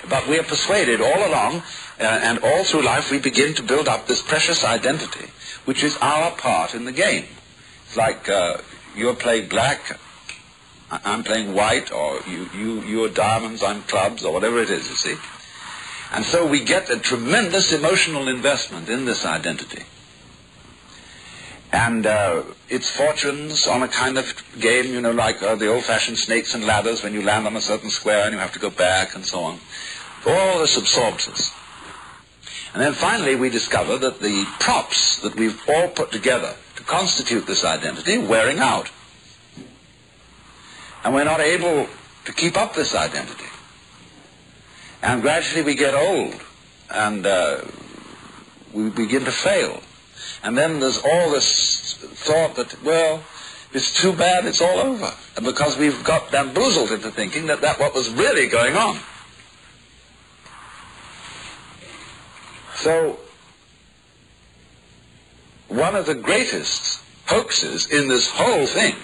But we are persuaded all along, and all through life we begin to build up this precious identity, which is our part in the game. It's like you're playing black, I'm playing white, or you're diamonds, I'm clubs, or whatever it is, you see. And so we get a tremendous emotional investment in this identity. And its fortunes on a kind of game, you know, like the old-fashioned snakes and ladders, when you land on a certain square and you have to go back and so on. All this absorbs us. And then finally we discover that the props that we've all put together to constitute this identity are wearing out. And we're not able to keep up this identity. And gradually we get old, and we begin to fail. And then there's all this thought that, well, it's too bad, it's all over. And because we've got bamboozled into thinking that that's what was really going on. So, one of the greatest hoaxes in this whole thing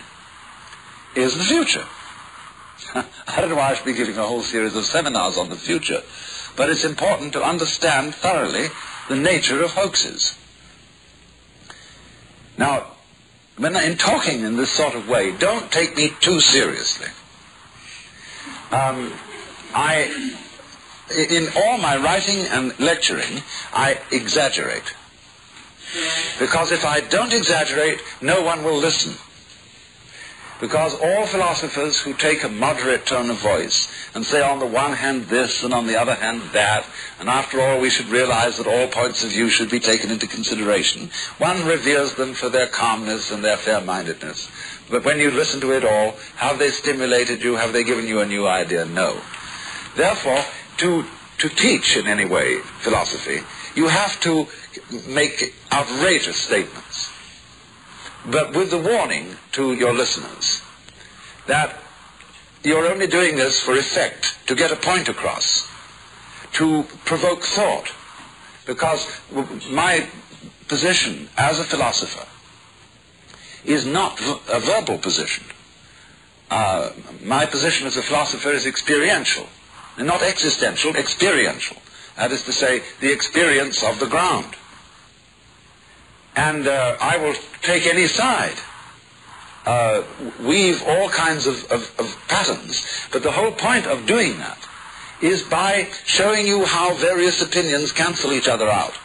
is the future. I don't know why I should be giving a whole series of seminars on the future, but it's important to understand thoroughly the nature of hoaxes. Now, in talking in this sort of way, don't take me too seriously. In all my writing and lecturing, I exaggerate. Because if I don't exaggerate, no one will listen. Because all philosophers who take a moderate tone of voice and say on the one hand this and on the other hand that, and after all we should realize that all points of view should be taken into consideration, one reveres them for their calmness and their fair-mindedness. But when you listen to it all, have they stimulated you? Have they given you a new idea? No. Therefore, to teach in any way philosophy, you have to make outrageous statements. But with the warning to your listeners that you're only doing this for effect, to get a point across, to provoke thought. Because my position as a philosopher is not a verbal position. My position as a philosopher is experiential, and not existential, experiential. That is to say, the experience of the ground. And I will take any side, weave all kinds of patterns, but the whole point of doing that is by showing you how various opinions cancel each other out.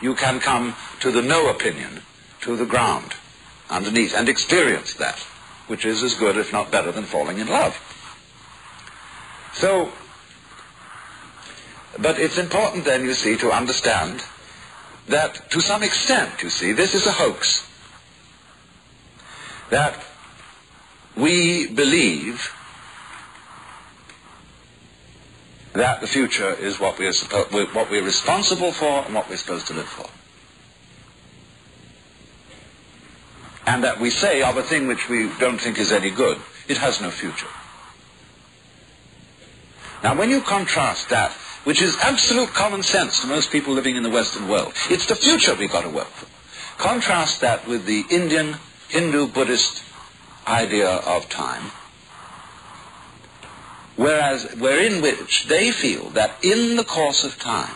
You can come to the no opinion, to the ground, underneath, and experience that, which is as good, if not better, than falling in love. So, but it's important then, you see, to understand that to some extent, you see, this is a hoax. That we believe that the future is what we're responsible for and what we're supposed to live for. And that we say of a thing which we don't think is any good, it has no future. Now when you contrast that, which is absolute common sense to most people living in the Western world, it's the future we've got to work for. Contrast that with the Indian, Hindu, Buddhist idea of time, wherein which they feel that in the course of time,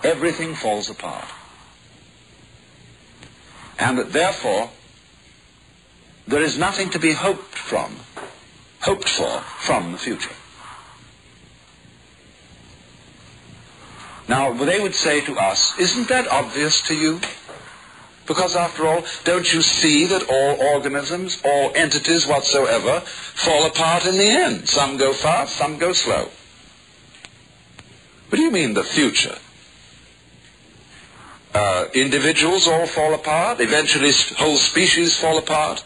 everything falls apart. And that therefore, there is nothing to be hoped for from the future. Now, they would say to us, isn't that obvious to you? Because after all, don't you see that all organisms, all entities whatsoever, fall apart in the end? Some go fast, some go slow. What do you mean, the future? Individuals all fall apart, eventually whole species fall apart.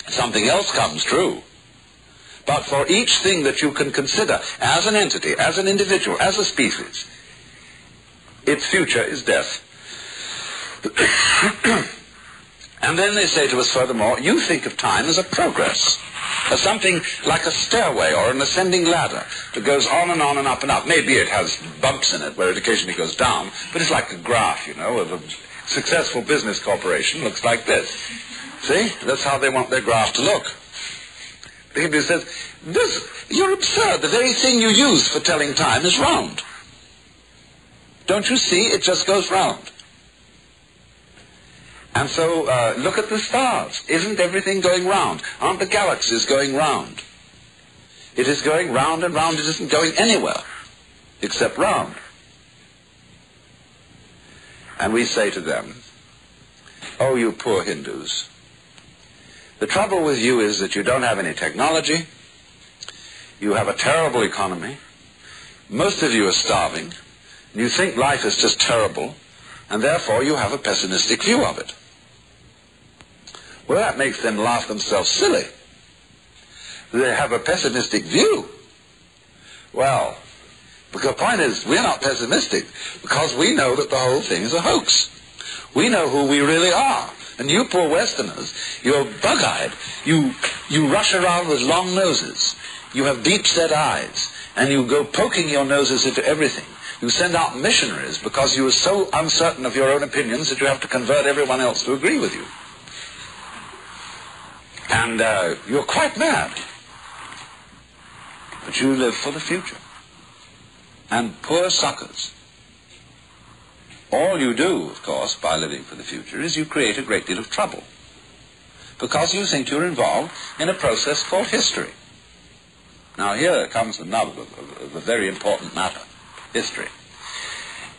Something else comes true. But for each thing that you can consider as an entity, as an individual, as a species, its future is death. And then they say to us furthermore, you think of time as a progress, as something like a stairway or an ascending ladder that goes on and up and up. Maybe it has bumps in it where it occasionally goes down, but it's like a graph, you know, successful business corporation looks like this. See? That's how they want their graph to look. The Hindu says, you're absurd. The very thing you use for telling time is round. Don't you see? It just goes round. And so, look at the stars. Isn't everything going round? Aren't the galaxies going round? It is going round and round. It isn't going anywhere except round. And we say to them, oh, you poor Hindus, the trouble with you is that you don't have any technology, you have a terrible economy, most of you are starving, and you think life is just terrible, and therefore you have a pessimistic view of it. Well, that makes them laugh themselves silly. They have a pessimistic view. Well, the point is, we're not pessimistic because we know that the whole thing is a hoax. We know who we really are. And you poor Westerners, you're bug-eyed. You rush around with long noses. You have deep-set eyes. And you go poking your noses into everything. You send out missionaries because you are so uncertain of your own opinions that you have to convert everyone else to agree with you. And you're quite mad. But you live for the future. And poor suckers. All you do, of course, by living for the future is you create a great deal of trouble. Because you think you're involved in a process called history. Now here comes the nub of a very important matter. History.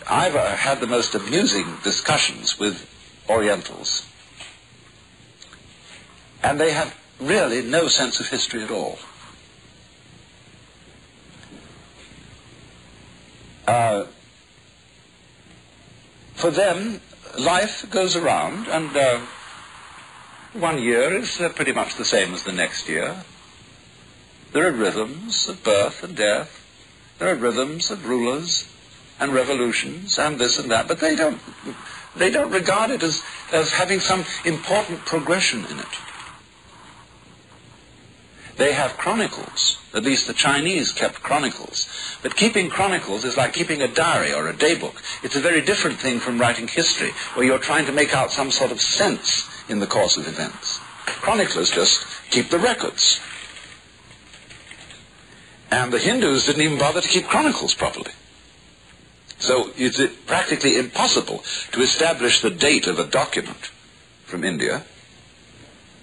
I've had the most amusing discussions with Orientals. And they have really no sense of history at all. For them, life goes around, and one year is pretty much the same as the next year. There are rhythms of birth and death. There are rhythms of rulers and revolutions and this and that, but they don't regard it as having some important progression in it. They have chronicles. At least the Chinese kept chronicles. But keeping chronicles is like keeping a diary or a daybook. It's a very different thing from writing history, where you're trying to make out some sort of sense in the course of events. Chroniclers just keep the records. And the Hindus didn't even bother to keep chronicles properly. So it's practically impossible to establish the date of a document from India,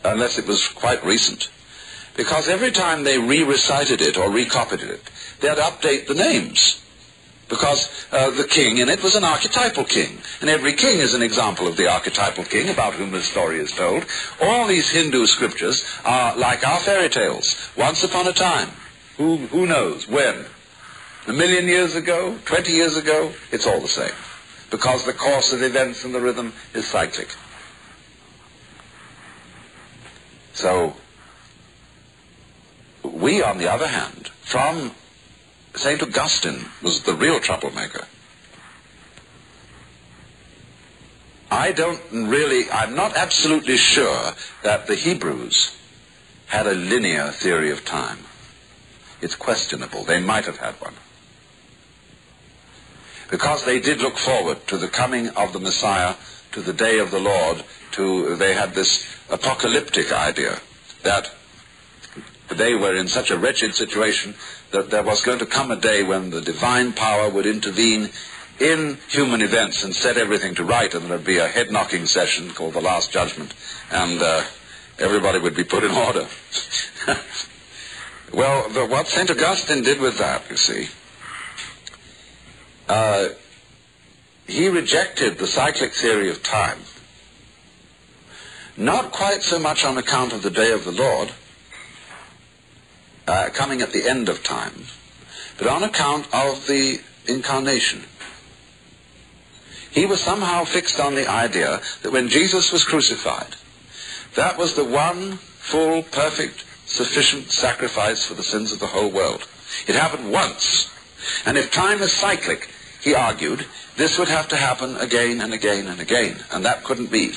unless it was quite recent. Because every time they re-recited it or recopied it, they'd update the names. Because the king in it was an archetypal king. And every king is an example of the archetypal king about whom the story is told. All these Hindu scriptures are like our fairy tales. Once upon a time. Who knows when? 1,000,000 years ago? 20 years ago? It's all the same. Because the course of events and the rhythm is cyclic. So, we, on the other hand, from St. Augustine was the real troublemaker. I'm not absolutely sure that the Hebrews had a linear theory of time. It's questionable. They might have had one. Because they did look forward to the coming of the Messiah, to the day of the Lord, they had this apocalyptic idea that they were in such a wretched situation that there was going to come a day when the divine power would intervene in human events and set everything to right, and there would be a head-knocking session called the Last Judgment, and everybody would be put in order. Well, what St. Augustine did with that, you see, he rejected the cyclic theory of time, not quite so much on account of the day of the Lord, coming at the end of time, but on account of the incarnation. He was somehow fixed on the idea that when Jesus was crucified, that was the one full, perfect, sufficient sacrifice for the sins of the whole world. It happened once. And if time is cyclic, he argued, this would have to happen again and again and again, and that couldn't be.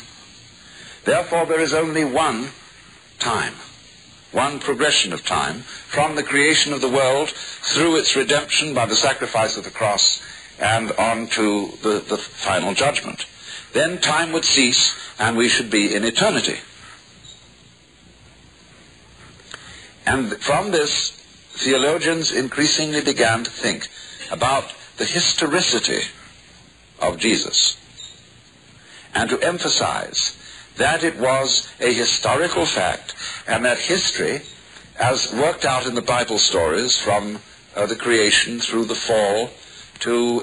Therefore, there is only one time, one progression of time, from the creation of the world through its redemption by the sacrifice of the cross and on to the final judgment. then time would cease and we should be in eternity. And from this, theologians increasingly began to think about the historicity of Jesus and to emphasize that it was a historical fact and that history, as worked out in the Bible stories from the creation through the fall to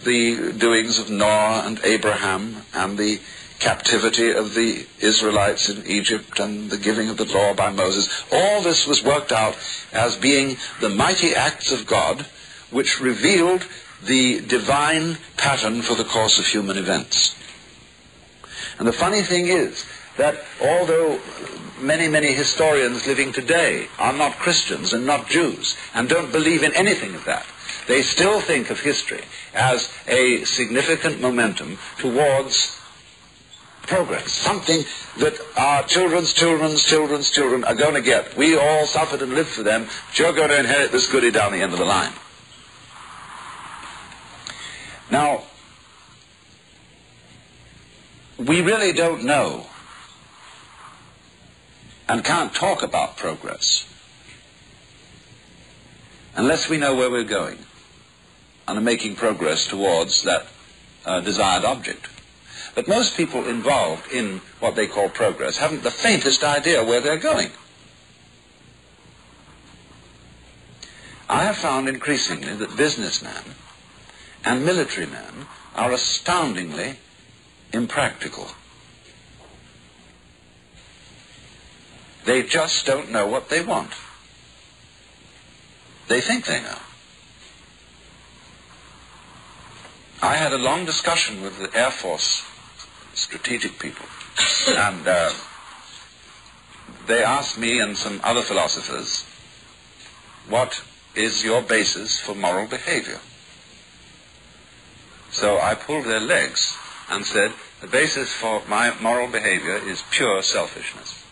the doings of Noah and Abraham and the captivity of the Israelites in Egypt and the giving of the law by Moses, all this was worked out as being the mighty acts of God which revealed the divine pattern for the course of human events. And the funny thing is that although many historians living today are not Christians and not Jews and don't believe in anything of that, they still think of history as a significant momentum towards progress, something that our children's children are going to get. We all suffered and lived for them, but you're going to inherit this goodie down the end of the line. Now, we really don't know and can't talk about progress unless we know where we're going and are making progress towards that desired object. But most people involved in what they call progress haven't the faintest idea where they're going. I have found increasingly that businessmen and military men are astoundingly impractical. They just don't know what they want. They think they know. I had a long discussion with the Air Force strategic people, and they asked me and some other philosophers, what is your basis for moral behavior? So I pulled their legs and said, the basis for my moral behavior is pure selfishness.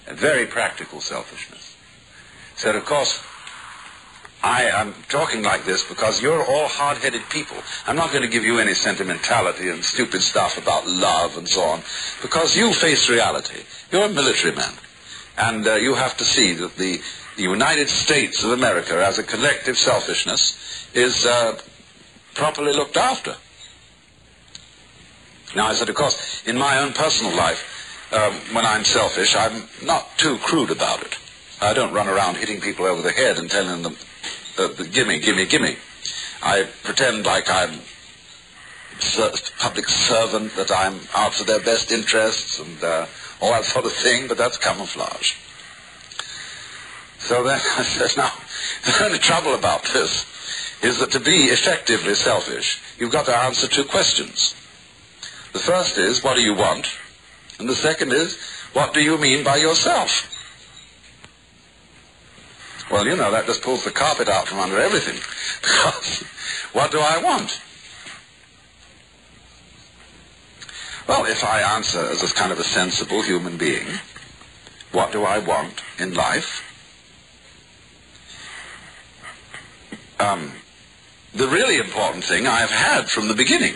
A very practical selfishness. Said, of course, I am talking like this because you're all hard-headed people. I'm not going to give you any sentimentality and stupid stuff about love and so on, because you face reality. You're a military man, and you have to see that the United States of America as a collective selfishness is properly looked after. Now, I said, of course, in my own personal life, when I'm selfish, I'm not too crude about it. I don't run around hitting people over the head and telling them, gimme, gimme, gimme. I pretend like I'm a public servant, that I'm out for their best interests and all that sort of thing, but that's camouflage. So then I said, now, the only trouble about this is that to be effectively selfish, you've got to answer two questions. The first is, what do you want? And the second is, what do you mean by yourself? Well, you know, that just pulls the carpet out from under everything. Because what do I want? Well, if I answer as a kind of a sensible human being, what do I want in life? The really important thing I've had from the beginning,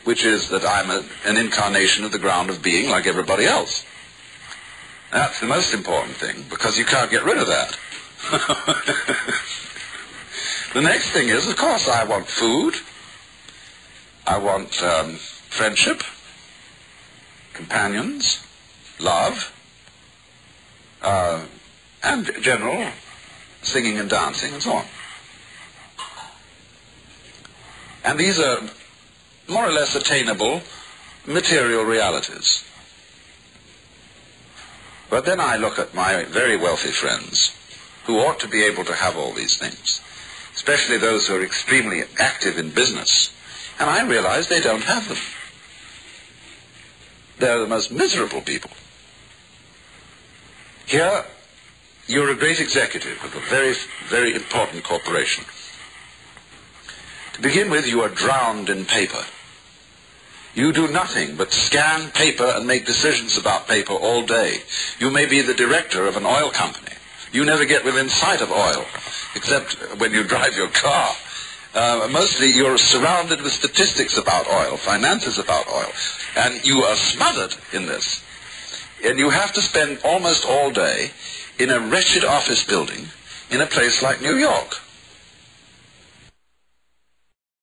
which is that I'm an incarnation of the ground of being like everybody else. That's the most important thing, because you can't get rid of that. The next thing is, of course, I want food. I want friendship, companions, love, and general singing and dancing and so on. And these are more or less attainable material realities. But then I look at my very wealthy friends who ought to be able to have all these things, especially those who are extremely active in business, and I realize they don't have them. They're the most miserable people. Here, you're a great executive of a very, very important corporation. To begin with, you are drowned in paper. You do nothing but scan paper and make decisions about paper all day. You may be the director of an oil company. You never get within sight of oil, except when you drive your car. Mostly you're surrounded with statistics about oil, finances about oil, and you are smothered in this. And you have to spend almost all day in a wretched office building in a place like New York.